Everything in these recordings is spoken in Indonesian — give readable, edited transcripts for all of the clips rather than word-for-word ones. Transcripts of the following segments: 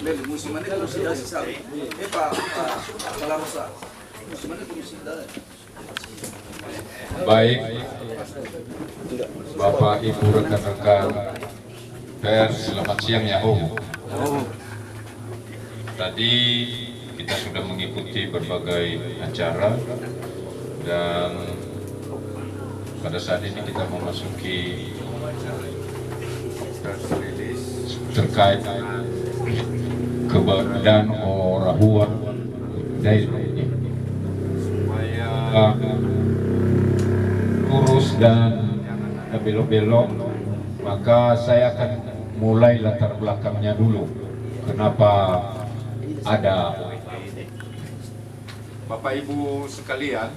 Lele musiman itu sudah sekali. Pak Salarosa. Musiman itu sudah. Baik, Bapak Ibu rekan-rekan pers, selamat siang ya Om. Tadi kita sudah mengikuti berbagai acara dan pada saat ini kita memasuki terkait keberadaan Orahuan Daily supaya lurus dan belok-belok, maka saya akan mulai latar belakangnya dulu. Kenapa ada Bapak Ibu sekalian,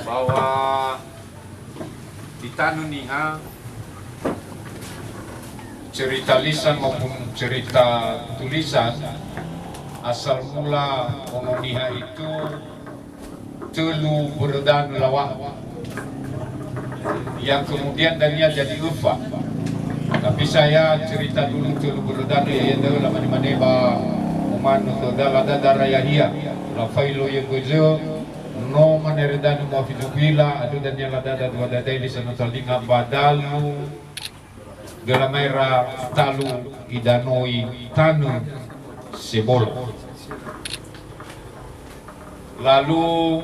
bahwa di Tanuniha cerita lisan maupun cerita tulisan asal mula Ononiha itu telu berdan lawak yang kemudian darinya jadi ufa. Tapi saya cerita dulu telu berdan ya yang dalam mana ba uman to dalada daraya hia la failo ye gojo no maneredan mo fidupila adu dan yang lada dua dadai di sana talinga badalu Galamaira talu idanoi tanu sebolo. Lalu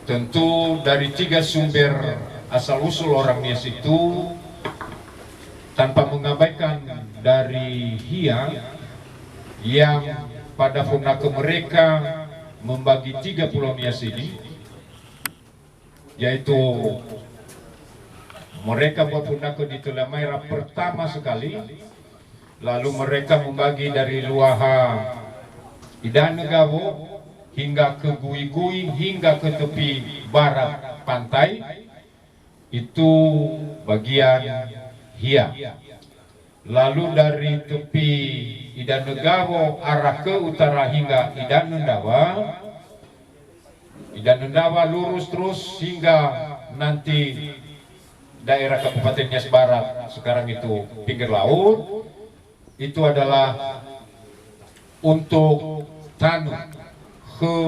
tentu dari tiga sumber asal usul orang Nias itu tanpa mengabaikan dari Hia yang pada fundake mereka membagi 3 pulau Nias ini, yaitu mereka buat fundake di Telamaira pertama sekali, lalu mereka membagi dari Luaha Idanegavo hingga ke Gui-Gui hingga ke tepi barat pantai, itu bagian Hia. Lalu dari tepi Idanegavo arah ke utara hingga Idanendawa lurus terus hingga nanti daerah Kabupaten Nias Barat, sekarang itu pinggir laut, itu adalah untuk Tanu ke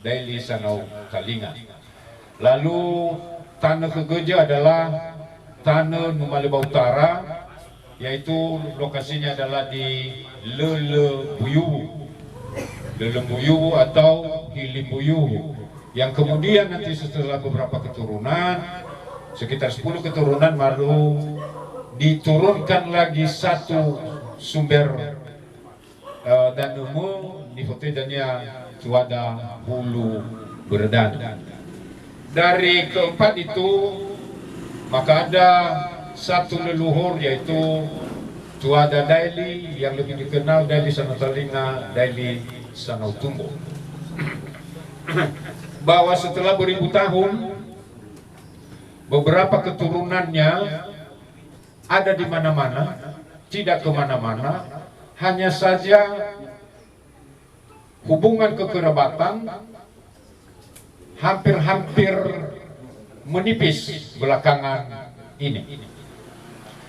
Daili Sanau Kalinga. Lalu Tanu ke Geja adalah Tanu Numaleba Utara, yaitu lokasinya adalah di Lelebuyuwu atau Hilimbuyuwu, yang kemudian nanti setelah beberapa keturunan, sekitar 10 keturunan, baru diturunkan lagi satu sumber dan umum di fotonya Tuada Hulu Berdan. Dari keempat itu maka ada satu leluhur, yaitu Tuada Daili yang lebih dikenal Daili Sanau Talinga, Daili Sanau Tumbo. Bahwa setelah beribu tahun beberapa keturunannya ada di mana-mana, tidak kemana-mana, hanya saja hubungan kekerabatan hampir-hampir menipis belakangan ini.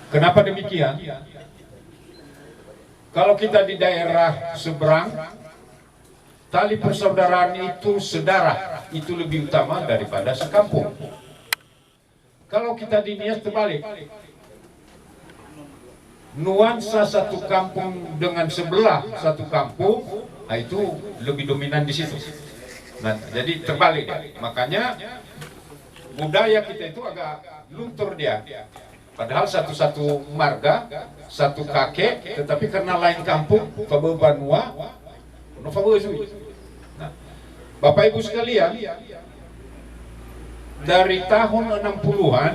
Kenapa demikian? Kalau kita di daerah seberang, tali persaudaraan itu sedarah, itu lebih utama daripada sekampung. Kalau kita di Nias terbalik, nuansa satu kampung dengan sebelah satu kampung, nah itu lebih dominan di situ. Nah, jadi terbalik. Makanya budaya kita itu agak luntur dia. Padahal satu-satu marga, satu kakek, tetapi karena lain kampung, Pabebanua, nah, Bapak Ibu sekalian, dari tahun 60-an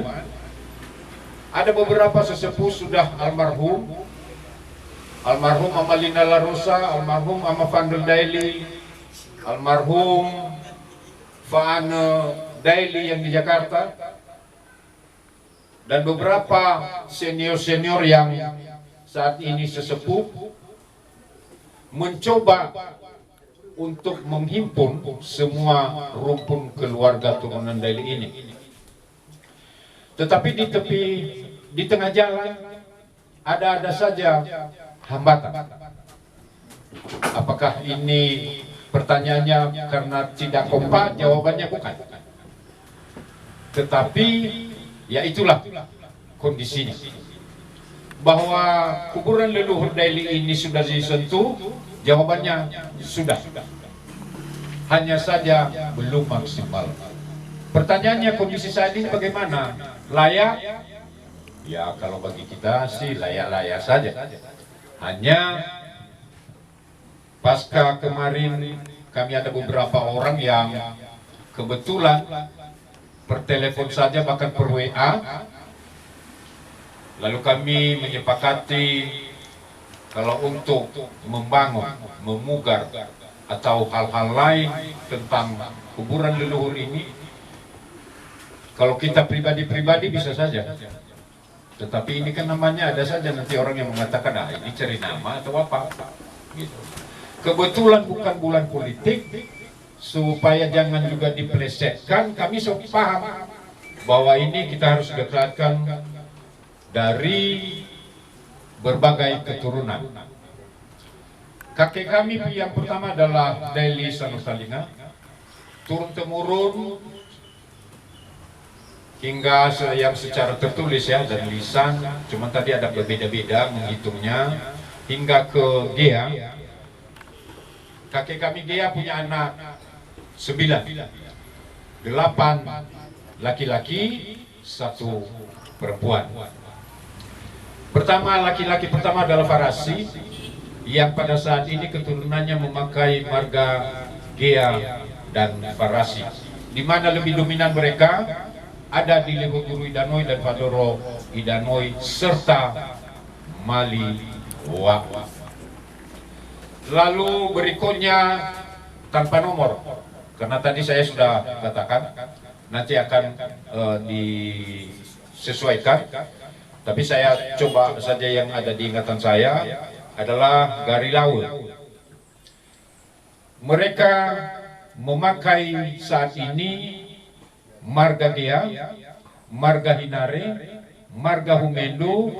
ada beberapa sesepuh sudah almarhum Amalina Larosa, almarhum Ama Vandel Daili, almarhum Faane Daili yang di Jakarta, dan beberapa senior-senior yang saat ini sesepuh mencoba untuk menghimpun semua rumpun keluarga turunan Daili ini. Tetapi di tengah jalan ada saja hambatan. Apakah ini pertanyaannya karena tidak kompak? Jawabannya bukan. Tetapi ya itulah kondisinya. Bahwa kuburan leluhur Daily ini sudah disentuh, jawabannya sudah. Hanya saja belum maksimal. Pertanyaannya kondisi saat ini bagaimana? Layak? Ya kalau bagi kita sih layak-layak saja. Hanya pasca kemarin kami ada beberapa orang yang kebetulan per telepon saja bahkan per WA. Lalu kami menyepakati kalau untuk membangun, memugar atau hal-hal lain tentang kuburan leluhur ini, kalau kita pribadi-pribadi bisa saja. Tetapi ini kan namanya ada saja nanti orang yang mengatakan, ah ini cari nama atau apa. Gitu. Kebetulan bukan bulan politik, supaya jangan juga dipelesetkan, kami paham bahwa ini kita harus dekatkan dari berbagai keturunan. Kakek kami yang pertama adalah Daily Sanusalinga, turun-temurun hingga yang secara tertulis ya dan lisan, cuma tadi ada berbeda-beda menghitungnya, hingga ke Gea. Kakek kami Gea punya anak 9, 8 laki-laki, 1 perempuan. Pertama, laki-laki pertama adalah Farasi, yang pada saat ini keturunannya memakai marga Gea dan Farasi, di mana lebih dominan mereka ada di Lehoguru Idanoi dan Padoro Idanoi serta Maliwa. Lalu berikutnya tanpa nomor, karena tadi saya sudah katakan nanti akan disesuaikan, tapi saya coba saja yang ada di ingatan saya adalah Gari Laut. Mereka memakai saat ini marga Gea, marga Hinare, marga Humendo,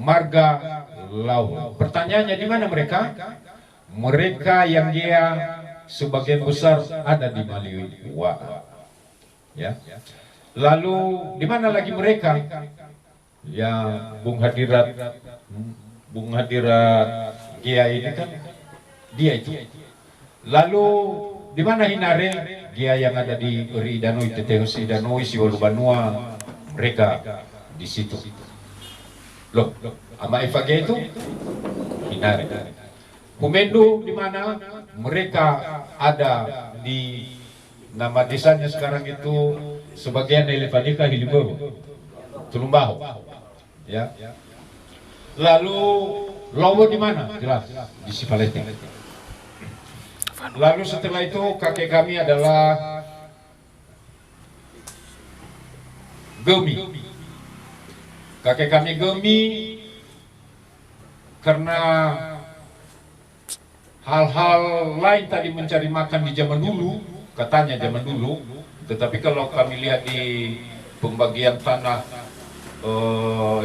marga Laut. Pertanyaannya di mana mereka? Mereka yang Gea sebagian besar ada di Maliwa. Ya. Lalu di mana lagi mereka? Ya Bung Hadirat Gea ini kan dia itu. Lalu di mana Hinare? Dia yang ada di Uri Idanoi, Tetehus Idanoi, Siwalubanua, mereka di situ. Loh, sama Evage itu Hinare. Humendo di mana? Mereka ada di nama desanya sekarang itu sebagian dari Levanika Hiliboro, Tulumbaho. Ya. Lalu Lowo di mana? Jelas di Sipalete. Lalu setelah itu kakek kami adalah Gemi. Kakek kami Gemi karena hal-hal lain tadi mencari makan di zaman dulu, katanya zaman dulu. Tetapi kalau kami lihat di pembagian tanah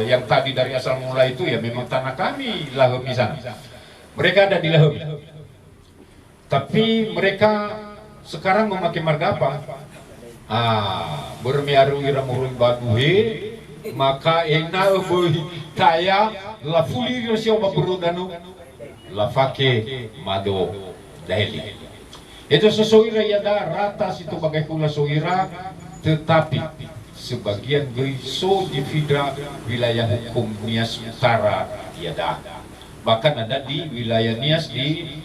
yang tadi dari asal mula itu ya memang tanah kami Lahemi sana. Mereka ada di Lahemi. Tapi mereka sekarang memakai marga apa? Bermiaru iramurun baduhe, maka ena boy kaya la fuli siapa berudanu la fake mado Daily. Itu sesuira ya dah rata situ bagai pula soira, tetapi sebagian geiso di fidra wilayah hukum Nias Utara ya dah. Bahkan ada di wilayah Nias di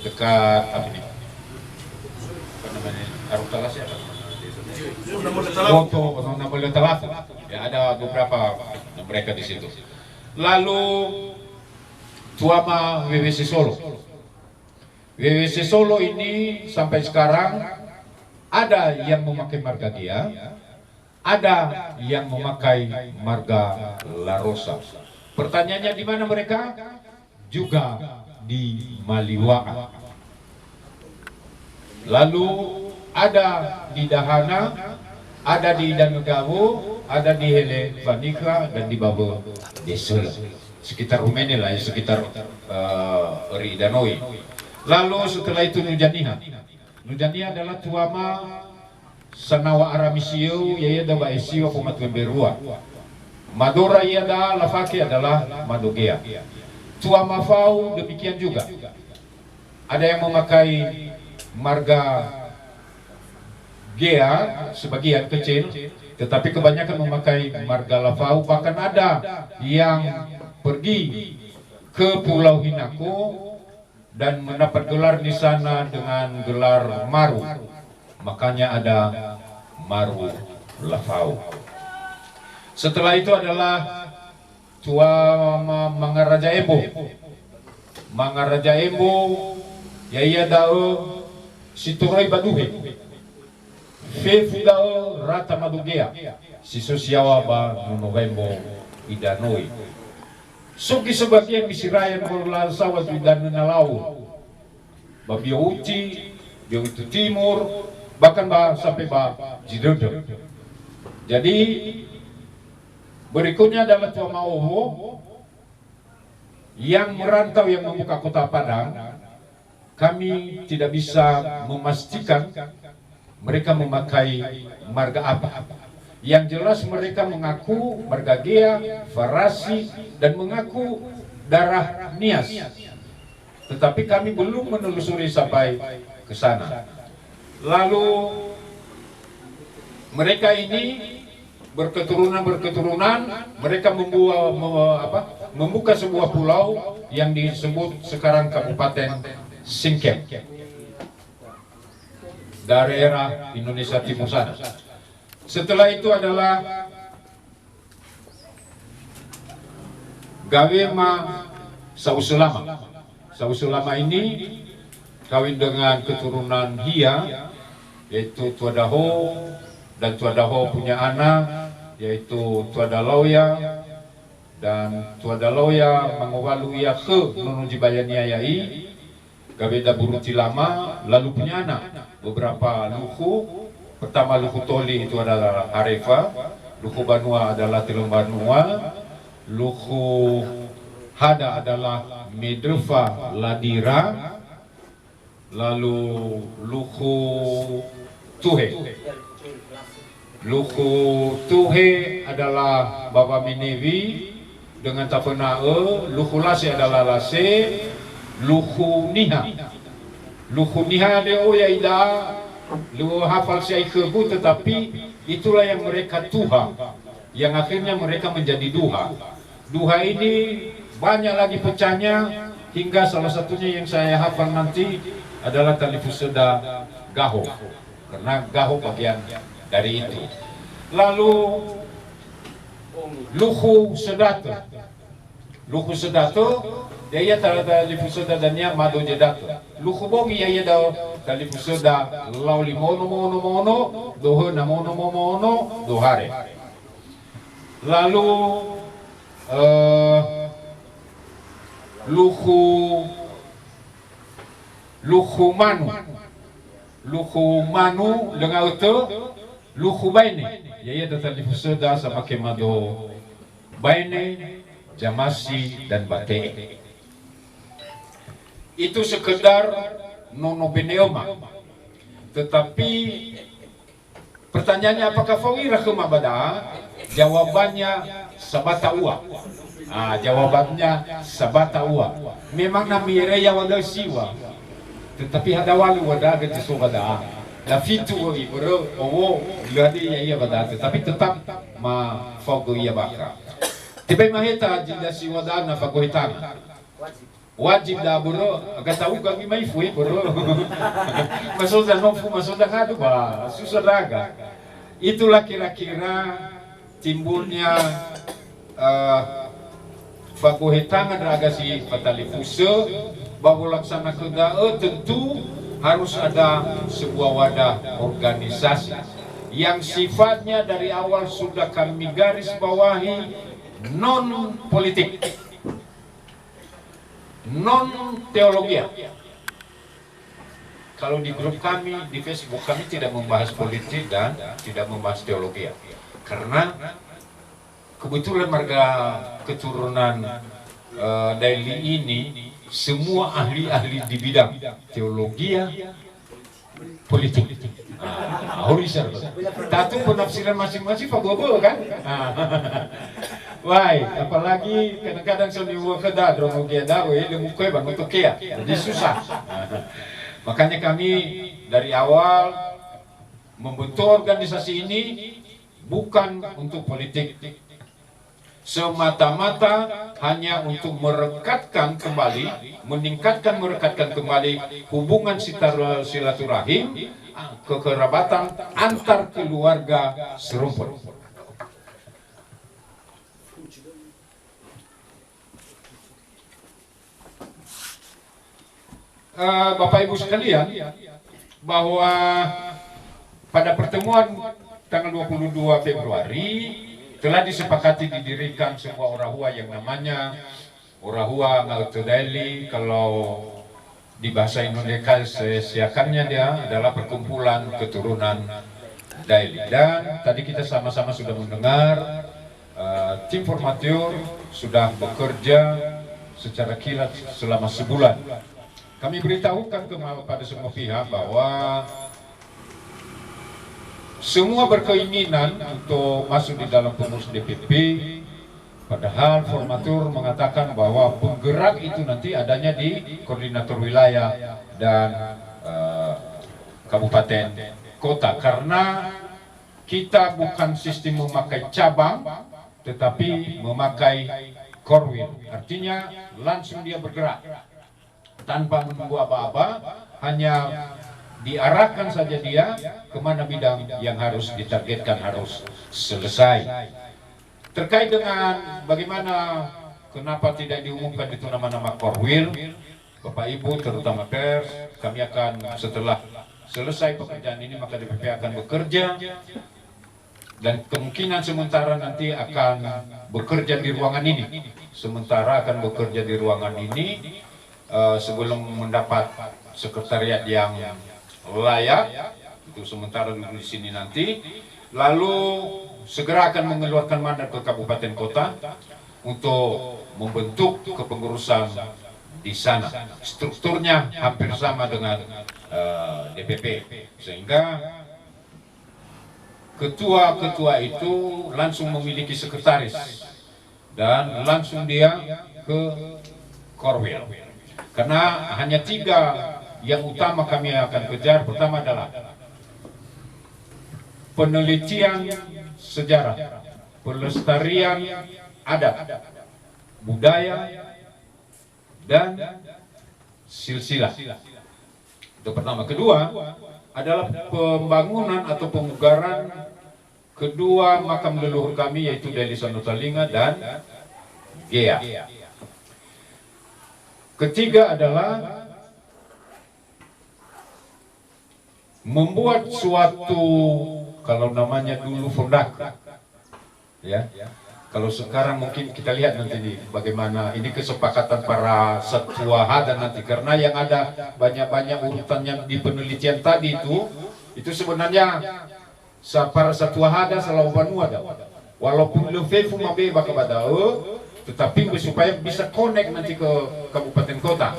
dekat apa ini? Apa namanya? Arutalas ya? Foto namanya Talas. Ya ada beberapa mereka di situ. Lalu Tuama WWC Solo. WWC Solo ini sampai sekarang ada yang memakai marga Gea, ada yang memakai marga La Rosa. Pertanyaannya di mana mereka? Juga di Maliwa. Lalu ada di Dahana, ada di Danugawo, ada di Hele Vanika dan di Babo Desel, sekitar Rumeni lah, sekitar Ridanoi. Lalu setelah itu Nujaniha. Nujaniha adalah tuama Sanawa Aramisiu, yaya da Baesiwa Pomat Wemberua. Madura Yada Lafaki adalah Madogea. Tuama Fau demikian juga. Ada yang memakai marga Gea sebagian kecil, tetapi kebanyakan memakai marga Lafau. Bahkan ada yang pergi ke Pulau Hinako dan mendapat gelar di sana dengan gelar Maru. Makanya ada Maru Lafau. Setelah itu adalah Tuama Mangaraja Embo. Mangaraja Embo yaya dao Situroi Baduhe. Fefu dao Rata Madugea. Sisosiawa ba Novembo Idanoi. Suki sebagian misirayan Korla Sawat Idan Nalau. Babio Uci, Bio itu Timur, bahkan sampai Jidodo. Jadi berikutnya adalah Tuama Oho yang merantau, yang membuka kota Padang. Kami tidak bisa memastikan mereka memakai marga apa. Yang jelas mereka mengaku marga Gea, Farasi, dan mengaku darah Nias. Tetapi kami belum menelusuri sampai ke sana. Lalu mereka ini berketurunan, mereka membuka sebuah pulau yang disebut sekarang Kabupaten Singkep, daerah Indonesia Timur sana. Setelah itu adalah Gawema Sausulama. Sausulama ini kawin dengan keturunan Hia, yaitu Tuadaho, dan Tuadaho punya anak yaitu Tuadaloya, dan Tuadaloya mengowaluya ke Nunuji Bayaniayai Gaweda Buruti Lama, lalu punya anak beberapa luhu. Pertama luhu Toli itu adalah Arefa, luhu Banua adalah Telung Banua, luhu Hada adalah Medrefa Ladira, lalu luhu Tuhe. Luhu Tuhe adalah Baba Minevi dengan Tapenae, luhu Lase adalah Lase, luhu Niha. Luhu Niha deo yaida, lu hafal saya kebu, tetapi itulah yang mereka tuha, yang akhirnya mereka menjadi duha. Duha ini banyak lagi pecahnya, hingga salah satunya yang saya hafal nanti adalah tali fuseda Gaho, karena Gaho bagian dari itu. Lalu luhu Sedato, luhu Sedato dia tali fuseda dania Mado Jedato. Luhu Bogi ya dao tali fuseda Lauli Mono Doho na Mono Dohare. Lalu luhu Manu dengan itu luhu Baine ya tali fuseda sama Kemado Baine, Jamasi dan Bate. Itu sekedar nono beneoma. Tetapi pertanyaannya apakah Fawira Kemabada? Jawabannya Sabata Ua. Jawabannya Sabata Ua. Memang namire ya wada siwa. Tetapi ada walu wada gitu sobada. La fitu bro owo ladi ya bada, tetapi tetap ma fogo ya baka. Tiba maheta jinda siwada na fagoitan. Wajib dah bro, agak tahu kami mai fui bro. Maksudnya nofu maksudnya kado bah, susah raga. Itulah kira-kira timbulnya fagohetangan raga si Fatali Fuse. Bahwa laksana kedae tentu harus ada sebuah wadah organisasi yang sifatnya dari awal sudah kami garis bawahi non politik, non teologia. Kalau di grup kami di Facebook kami tidak membahas politik dan tidak membahas teologi. Karena kebetulan marga keturunan Daily ini semua ahli-ahli di bidang teologi, politik. Horizon. Tatu penafsiran masing-masing Pak Bobo kan? Wah, apalagi kadang-kadang seniwa kedah dong dia dawe lemu kue bang untuk kia, jadi susah. Makanya kami dari awal membentuk organisasi ini bukan untuk politik, semata-mata hanya untuk merekatkan kembali, merekatkan kembali hubungan silaturahim, kekerabatan antar keluarga serumpun. Bapak Ibu sekalian, bahwa pada pertemuan tanggal 22 Februari telah disepakati didirikan sebuah orahua yang namanya Orahua Ngauto Daily. Kalau di bahasa Indonesia siakannya dia adalah perkumpulan keturunan Daily. Dan tadi kita sama-sama sudah mendengar tim formatur sudah bekerja secara kilat selama sebulan. Kami beritahukan kepada semua pihak bahwa semua berkeinginan untuk masuk di dalam pengurus DPP, padahal formatur mengatakan bahwa penggerak itu nanti adanya di koordinator wilayah dan kabupaten kota, karena kita bukan sistem memakai cabang tetapi memakai korwil, artinya langsung dia bergerak tanpa menunggu apa-apa, hanya diarahkan saja dia kemana bidang yang harus ditargetkan harus selesai. Terkait dengan bagaimana kenapa tidak diumumkan itu nama-nama korwil, Bapak Ibu terutama pers, kami akan setelah selesai pekerjaan ini maka DPP akan bekerja, dan kemungkinan sementara nanti akan bekerja di ruangan ini. Sementara akan bekerja di ruangan ini sebelum mendapat sekretariat yang layak, itu sementara dulu di sini nanti, lalu segera akan mengeluarkan mandat ke kabupaten kota untuk membentuk kepengurusan di sana. Strukturnya hampir sama dengan DPP, sehingga ketua-ketua itu langsung memiliki sekretaris dan langsung dia ke korwil. Karena hanya 3 yang utama kami akan kejar. Pertama adalah penelitian sejarah, pelestarian adat, budaya, dan silsilah. Itu pertama. Kedua adalah pembangunan atau pemugaran kedua makam leluhur kami, yaitu Daily Sanutalinga dan Gea. Ketiga adalah membuat suatu, kalau namanya dulu fondasi, ya. Kalau sekarang mungkin kita lihat nanti nih bagaimana ini kesepakatan para satwa hada nanti, karena yang ada banyak-banyak urutannya di penelitian tadi itu sebenarnya para satwa hada selalu banua ada, walaupun lefefu mabe bakabadao, tetapi supaya bisa connect nanti ke kabupaten kota.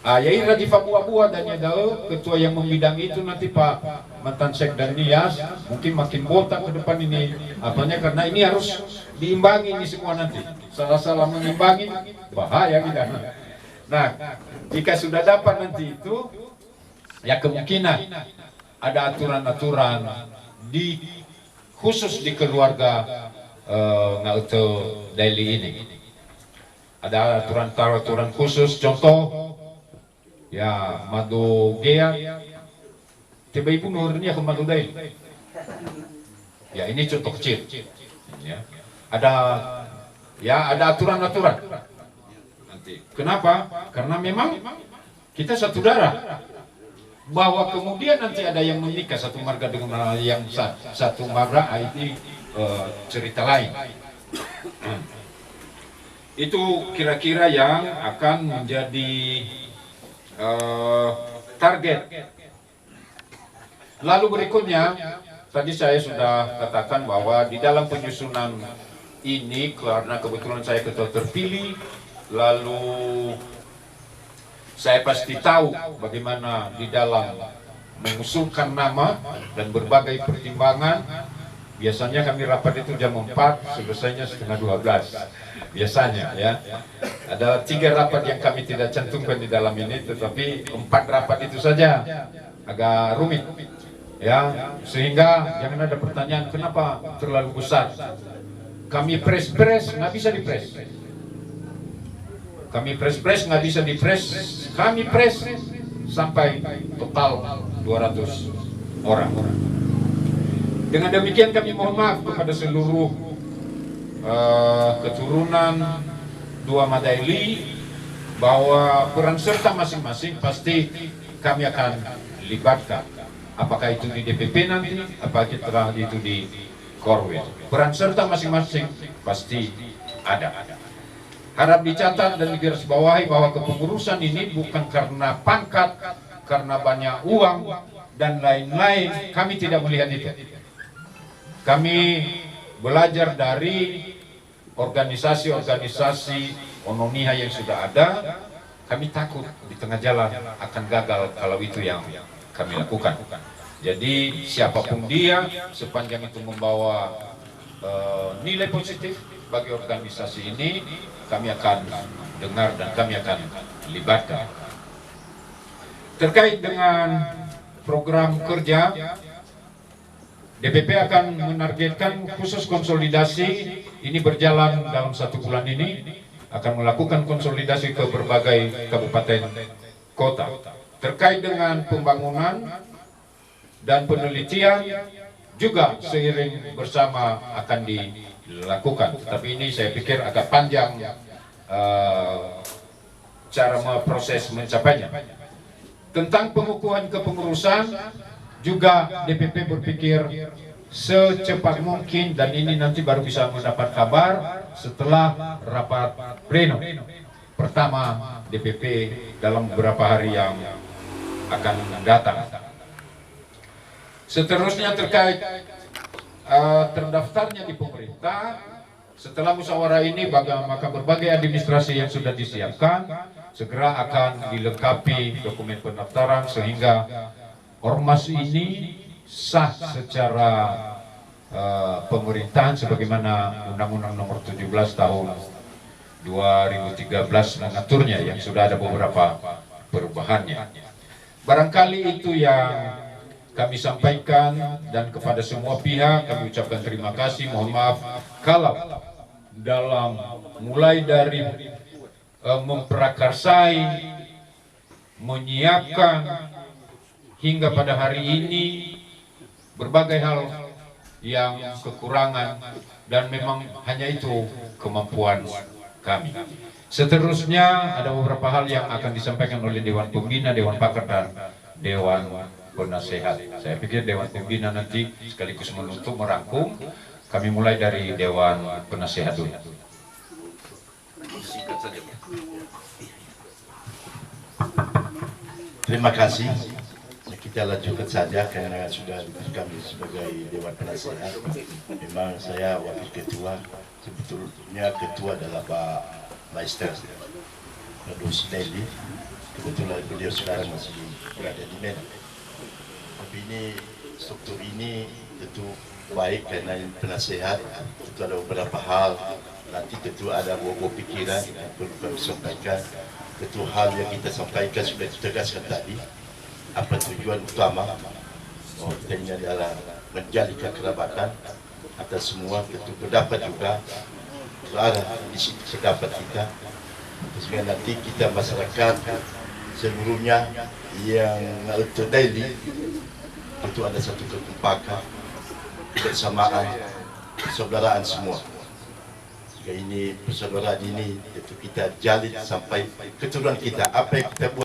Yai Raji Fabua dan Yadao, ketua yang membidang itu nanti Pak Mantan Sek dan Nias, mungkin makin botak ke depan ini apanya, karena ini harus diimbangi ini semua nanti. Salah-salah mengimbangi bahaya kita. Nah, jika sudah dapat nanti itu, ya kemungkinan ada aturan-aturan khusus di keluarga Ngauto Daily ini. Ada aturan khusus, contoh ya Madu Gea, tiba ibu nurnya ke Madu Daily. Ya ini contoh kecil. Ya. Ada aturan-aturan. Nanti. Kenapa? Karena memang kita satu darah. Bahwa kemudian nanti ada yang menikah satu marga dengan yang satu marga, ini cerita lain. Itu kira-kira yang akan menjadi target. Lalu berikutnya tadi saya sudah katakan bahwa di dalam penyusunan ini, karena kebetulan saya ketua terpilih, lalu saya pasti tahu bagaimana di dalam mengusulkan nama dan berbagai pertimbangan. Biasanya kami rapat itu jam 4, selesainya setengah 12. Biasanya ya. Ada 3 rapat yang kami tidak cantumkan di dalam ini, tetapi 4 rapat itu saja agak rumit. Ya, sehingga jangan ada pertanyaan kenapa terlalu besar. Kami press nggak bisa dipres. Kami press nggak bisa dipres. Kami press sampai total 200 orang. Dengan demikian kami mohon maaf kepada seluruh keturunan dua Madaili bahwa peran serta masing-masing pasti kami akan libatkan. Apakah itu di DPP nanti, apakah itu di Korwil. Peran serta masing-masing pasti ada. Harap dicatat dan digarisbawahi bahwa kepengurusan ini bukan karena pangkat, karena banyak uang dan lain-lain. Kami tidak melihat itu. Kami belajar dari organisasi-organisasi Onomiha yang sudah ada. Kami takut di tengah jalan akan gagal kalau itu yang kami lakukan. Jadi siapapun dia, sepanjang itu membawa nilai positif bagi organisasi ini, kami akan dengar dan kami akan libatkan. Terkait dengan program kerja, DPP akan menargetkan khusus konsolidasi ini berjalan dalam 1 bulan ini, akan melakukan konsolidasi ke berbagai kabupaten kota. Terkait dengan pembangunan dan penelitian juga seiring bersama akan dilakukan. Tapi ini saya pikir agak panjang cara proses mencapainya. Tentang pengukuhan kepengurusan juga DPP berpikir secepat mungkin, dan ini nanti baru bisa mendapat kabar setelah rapat pleno pertama DPP dalam beberapa hari yang akan datang. Seterusnya terkait terdaftarnya di pemerintah, setelah musyawarah ini maka berbagai administrasi yang sudah disiapkan segera akan dilengkapi dokumen pendaftaran sehingga ormas ini sah secara pemerintahan sebagaimana Undang-Undang Nomor 17 Tahun 2013 mengaturnya, yang sudah ada beberapa perubahannya. Barangkali itu yang kami sampaikan, dan kepada semua pihak kami ucapkan terima kasih. Mohon maaf kalau dalam mulai dari memprakarsai, menyiapkan hingga pada hari ini berbagai hal yang kekurangan, dan memang hanya itu kemampuan kami. Seterusnya ada beberapa hal yang akan disampaikan oleh Dewan Pembina, Dewan Pakar, dan Dewan Penasehat. Saya pikir Dewan Pembina nanti sekaligus menutup merangkum. Kami mulai dari Dewan Penasehat dulu. Terima kasih. Kita lanjutkan saja karena sudah kami sebagai Dewan Penasehat. Memang saya wakil ketua, sebetulnya ketua adalah Pak Maister Radus Deli. Kebetulan beliau sekarang masih berada di Medan. Tapi ini struktur ini tentu baik karena penasehat itu ada beberapa hal. Nanti tentu ada beberapa pikiran yang perlu kami sampaikan. Tentu hal yang kita sampaikan sudah ditegaskan tadi. Apa tujuan utama? Kita ini adalah menjalin kekerabatan atas semua. Tentu pendapat juga ada di situ pendapat kita. Sehingga nanti kita masyarakat seluruhnya yang terdiri itu ada satu kekompakan, kebersamaan, persaudaraan semua. Jika ini persaudaraan ini itu kita jalin sampai keturunan kita. Apa yang kita buat